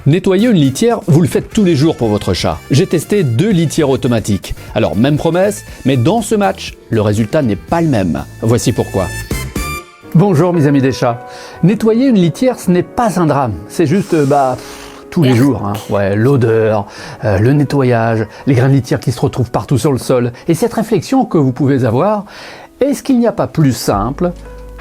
Nettoyer une litière, vous le faites tous les jours pour votre chat. J'ai testé 2 litières automatiques. Alors, même promesse, mais dans ce match, le résultat n'est pas le même. Voici pourquoi. Bonjour mes amis des chats. Nettoyer une litière, ce n'est pas un drame. C'est juste, tous les jours. Hein. Ouais, l'odeur, le nettoyage, les grains de litière qui se retrouvent partout sur le sol. Et cette réflexion que vous pouvez avoir, est-ce qu'il n'y a pas plus simple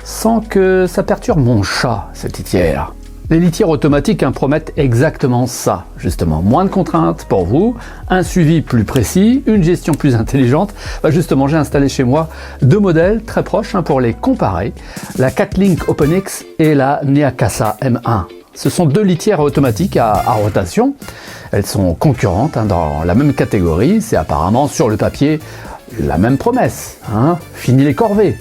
sans que ça perturbe mon chat, cette litière ? Les litières automatiques promettent exactement ça, justement. Moins de contraintes pour vous, un suivi plus précis, une gestion plus intelligente. Justement, j'ai installé chez moi 2 modèles très proches pour les comparer. La CatLink OpenX et la Neakasa M1. Ce sont 2 litières automatiques à rotation. Elles sont concurrentes dans la même catégorie. C'est apparemment sur le papier la même promesse. Fini les corvées.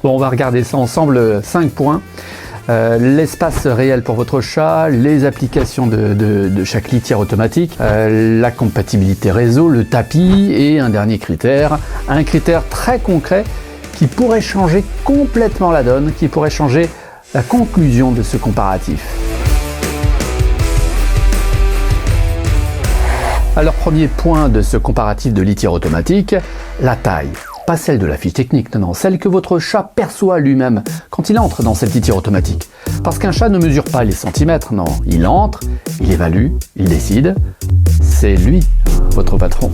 Bon, on va regarder ça ensemble. 5 points. L'espace réel pour votre chat, les applications de chaque litière automatique, la compatibilité réseau, le tapis et un dernier critère, un critère très concret qui pourrait changer complètement la donne, qui pourrait changer la conclusion de ce comparatif. Alors, premier point de ce comparatif de litière automatique, la taille. Pas celle de la fiche technique, non, celle que votre chat perçoit lui-même quand il entre dans cette litière automatique. Parce qu'un chat ne mesure pas les centimètres, non. Il entre, il évalue, il décide. C'est lui, votre patron.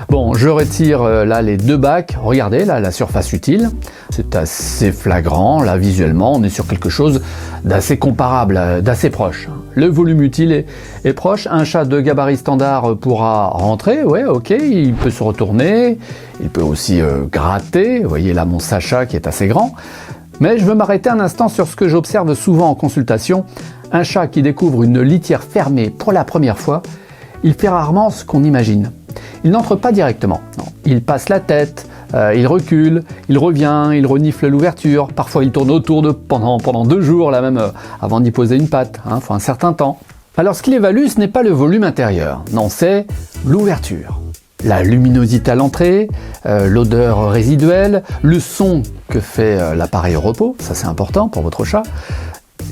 Bon, je retire là les 2 bacs. Regardez là la surface utile. C'est assez flagrant, là visuellement, on est sur quelque chose d'assez comparable, d'assez proche. Le volume utile est proche. Un chat de gabarit standard pourra rentrer, ouais, ok, il peut se retourner, il peut aussi gratter. Vous voyez là mon Sacha qui est assez grand. Mais je veux m'arrêter un instant sur ce que j'observe souvent en consultation. Un chat qui découvre une litière fermée pour la première fois, il fait rarement ce qu'on imagine. Il n'entre pas directement. Non. Il passe la tête, il recule, il revient, il renifle l'ouverture. Parfois il tourne autour pendant 2 jours, là même avant d'y poser une patte. Faut un certain temps. Alors ce qu'il évalue, ce n'est pas le volume intérieur. Non, c'est l'ouverture. La luminosité à l'entrée, l'odeur résiduelle, le son que fait l'appareil au repos. Ça c'est important pour votre chat.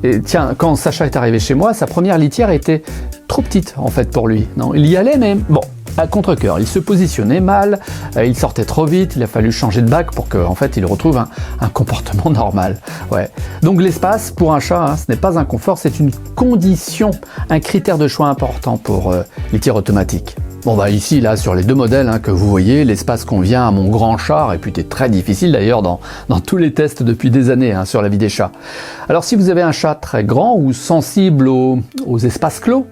Et tiens, quand Sacha est arrivé chez moi, sa première litière était trop petite en fait pour lui. Non, il y allait mais bon, à contre-cœur. Il se positionnait mal, il sortait trop vite, il a fallu changer de bac pour qu'en fait il retrouve un comportement normal. Ouais. Donc l'espace pour un chat, ce n'est pas un confort, c'est une condition, un critère de choix important pour litière automatique. Bon ici là sur les 2 modèles que vous voyez, l'espace convient à mon grand chat, réputé très difficile d'ailleurs dans tous les tests depuis des années sur la vie des chats. Alors si vous avez un chat très grand ou sensible aux espaces clos,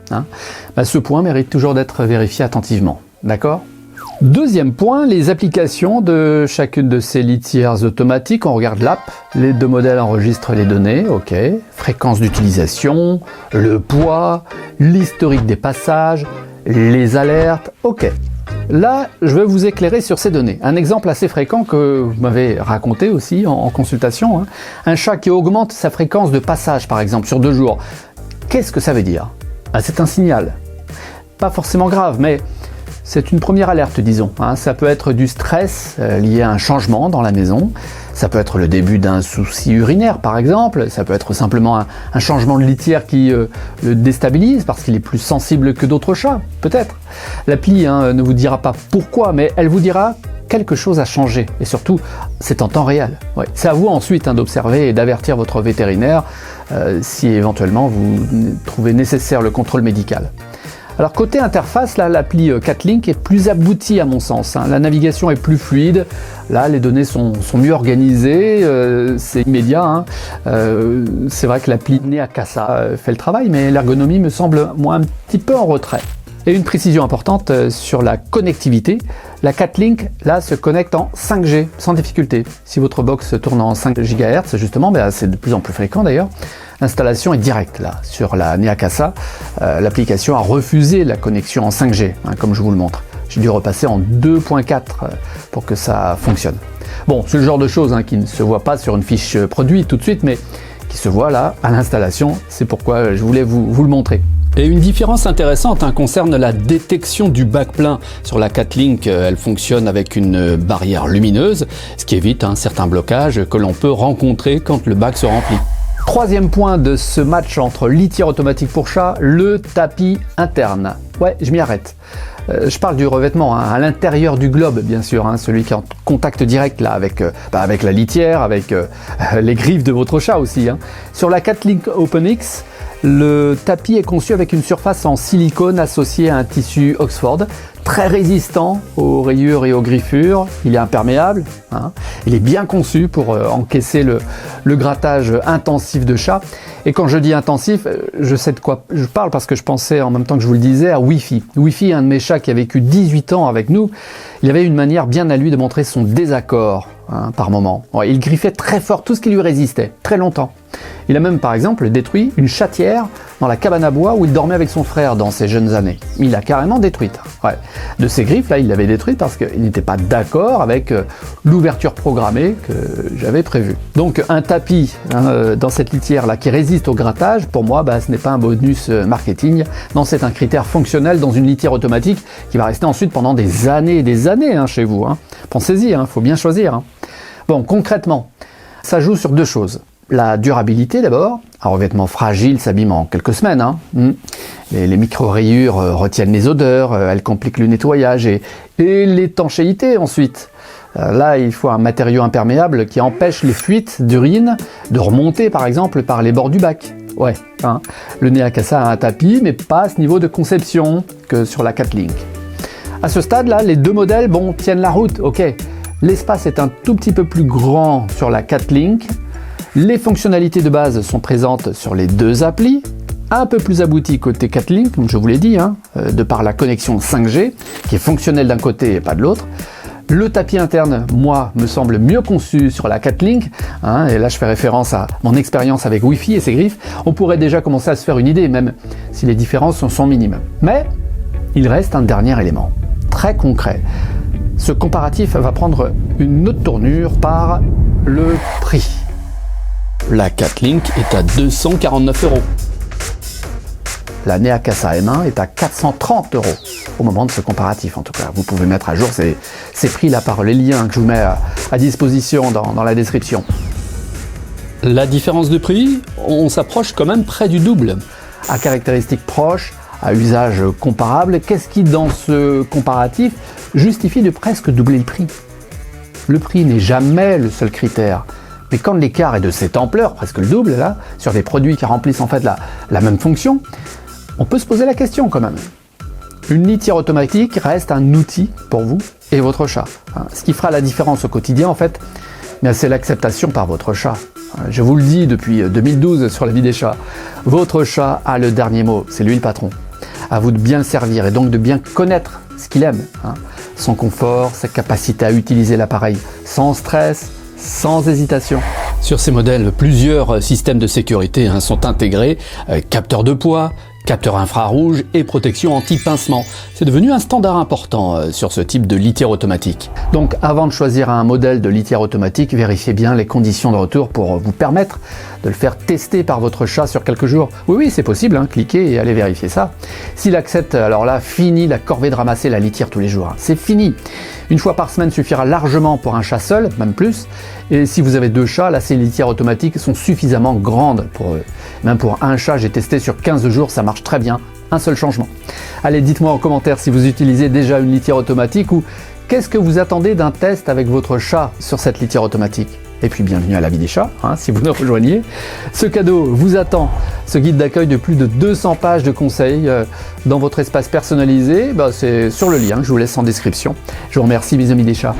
ce point mérite toujours d'être vérifié attentivement. D'accord ? Deuxième point, les applications de chacune de ces litières automatiques. On regarde l'app, les 2 modèles enregistrent les données, ok. Fréquence d'utilisation, le poids, l'historique des passages, les alertes, ok. Là, je vais vous éclairer sur ces données. Un exemple assez fréquent que vous m'avez raconté aussi en consultation. Un chat qui augmente sa fréquence de passage, par exemple, sur 2 jours. Qu'est-ce que ça veut dire ? C'est un signal. Pas forcément grave, mais c'est une première alerte, disons. Ça peut être du stress lié à un changement dans la maison. Ça peut être le début d'un souci urinaire, par exemple. Ça peut être simplement un changement de litière qui le déstabilise parce qu'il est plus sensible que d'autres chats, peut-être. L'appli ne vous dira pas pourquoi, mais elle vous dira quelque chose a changé. Et surtout, c'est en temps réel. Ouais. C'est à vous ensuite d'observer et d'avertir votre vétérinaire si éventuellement vous trouvez nécessaire le contrôle médical. Alors côté interface, là, l'appli CatLink est plus aboutie à mon sens. La navigation est plus fluide. Là, les données sont mieux organisées. C'est immédiat. C'est vrai que l'appli Neakasa fait le travail, mais l'ergonomie me semble moi un petit peu en retrait. Et une précision importante sur la connectivité. La CatLink, là, se connecte en 5G, sans difficulté. Si votre box tourne en 5 GHz, justement, c'est de plus en plus fréquent d'ailleurs, l'installation est directe, là. Sur la Neakasa, l'application a refusé la connexion en 5G, comme je vous le montre. J'ai dû repasser en 2.4 pour que ça fonctionne. Bon, c'est le genre de choses qui ne se voit pas sur une fiche produit tout de suite, mais qui se voit là, à l'installation. C'est pourquoi je voulais vous le montrer. Et une différence intéressante concerne la détection du bac plein. Sur la CatLink, elle fonctionne avec une barrière lumineuse, ce qui évite un certain blocage que l'on peut rencontrer quand le bac se remplit. Troisième point de ce match entre litière automatique pour chat, le tapis interne. Ouais, je m'y arrête. Je parle du revêtement, à l'intérieur du globe, bien sûr, celui qui est en contact direct là avec la litière, avec les griffes de votre chat aussi. Sur la Catlink OpenX, le tapis est conçu avec une surface en silicone associée à un tissu Oxford, très résistant aux rayures et aux griffures. Il est imperméable, il est bien conçu pour encaisser le grattage intensif de chat. Et quand je dis intensif, je sais de quoi je parle parce que je pensais en même temps que je vous le disais à Wi-Fi. Wi-Fi, un de mes chats qui a vécu 18 ans avec nous, il avait une manière bien à lui de montrer son désaccord par moment. Ouais, il griffait très fort tout ce qui lui résistait, très longtemps. Il a même par exemple détruit une chatière dans la cabane à bois où il dormait avec son frère dans ses jeunes années. Il l'a carrément détruite. Ouais. De ses griffes, là, il l'avait détruite parce qu'il n'était pas d'accord avec l'ouverture programmée que j'avais prévue. Donc un tapis dans cette litière là qui résiste au grattage, pour moi, ce n'est pas un bonus marketing. Non, c'est un critère fonctionnel dans une litière automatique qui va rester ensuite pendant des années et des années chez vous. Pensez-y, faut bien choisir. Bon, concrètement, ça joue sur deux choses. La durabilité d'abord, un revêtement fragile s'abîme en quelques semaines. Les micro-rayures retiennent les odeurs, elles compliquent le nettoyage et l'étanchéité ensuite. Là, il faut un matériau imperméable qui empêche les fuites d'urine de remonter par exemple par les bords du bac. Ouais, le Neakassa a un tapis, mais pas à ce niveau de conception que sur la Catlink. À ce stade-là, les deux modèles tiennent la route, ok. L'espace est un tout petit peu plus grand sur la Catlink. Les fonctionnalités de base sont présentes sur les deux applis, un peu plus abouti côté Catlink, comme je vous l'ai dit, de par la connexion 5G, qui est fonctionnelle d'un côté et pas de l'autre. Le tapis interne, moi, me semble mieux conçu sur la Catlink, et là je fais référence à mon expérience avec Wi-Fi et ses griffes. On pourrait déjà commencer à se faire une idée, même si les différences sont minimes. Mais il reste un dernier élément, très concret. Ce comparatif va prendre une autre tournure par le prix. La Catlink est à 249 €. La Neakassa M1 est à 430 € au moment de ce comparatif en tout cas. Vous pouvez mettre à jour ces prix-là par les liens que je vous mets à disposition dans la description. La différence de prix, on s'approche quand même près du double. À caractéristiques proches, à usage comparable, qu'est-ce qui dans ce comparatif justifie de presque doubler le prix? Le prix n'est jamais le seul critère. Mais quand l'écart est de cette ampleur, presque le double là, sur des produits qui remplissent en fait la même fonction, on peut se poser la question quand même. Une litière automatique reste un outil pour vous et votre chat. Ce qui fera la différence au quotidien en fait, c'est l'acceptation par votre chat. Je vous le dis depuis 2012 sur la vie des chats, votre chat a le dernier mot, c'est lui le patron. À vous de bien le servir et donc de bien connaître ce qu'il aime. Son confort, sa capacité à utiliser l'appareil sans stress, sans hésitation. Sur ces modèles, plusieurs systèmes de sécurité sont intégrés, capteur de poids, capteur infrarouge et protection anti-pincement. C'est devenu un standard important sur ce type de litière automatique. Donc avant de choisir un modèle de litière automatique, vérifiez bien les conditions de retour pour vous permettre de le faire tester par votre chat sur quelques jours. Oui, c'est possible, cliquez et allez vérifier ça. S'il accepte, alors là, fini la corvée de ramasser la litière tous les jours. C'est fini. Une fois par semaine suffira largement pour un chat seul, même plus. Et si vous avez deux chats, là, ces litières automatiques sont suffisamment grandes pour eux. Même pour un chat, j'ai testé sur 15 jours, ça marche très bien. Un seul changement. Allez, dites-moi en commentaire si vous utilisez déjà une litière automatique ou qu'est-ce que vous attendez d'un test avec votre chat sur cette litière automatique. Et puis bienvenue à la vie des chats, si vous nous rejoignez. Ce cadeau vous attend, ce guide d'accueil de plus de 200 pages de conseils dans votre espace personnalisé. C'est sur le lien que je vous laisse en description. Je vous remercie mes amis des chats.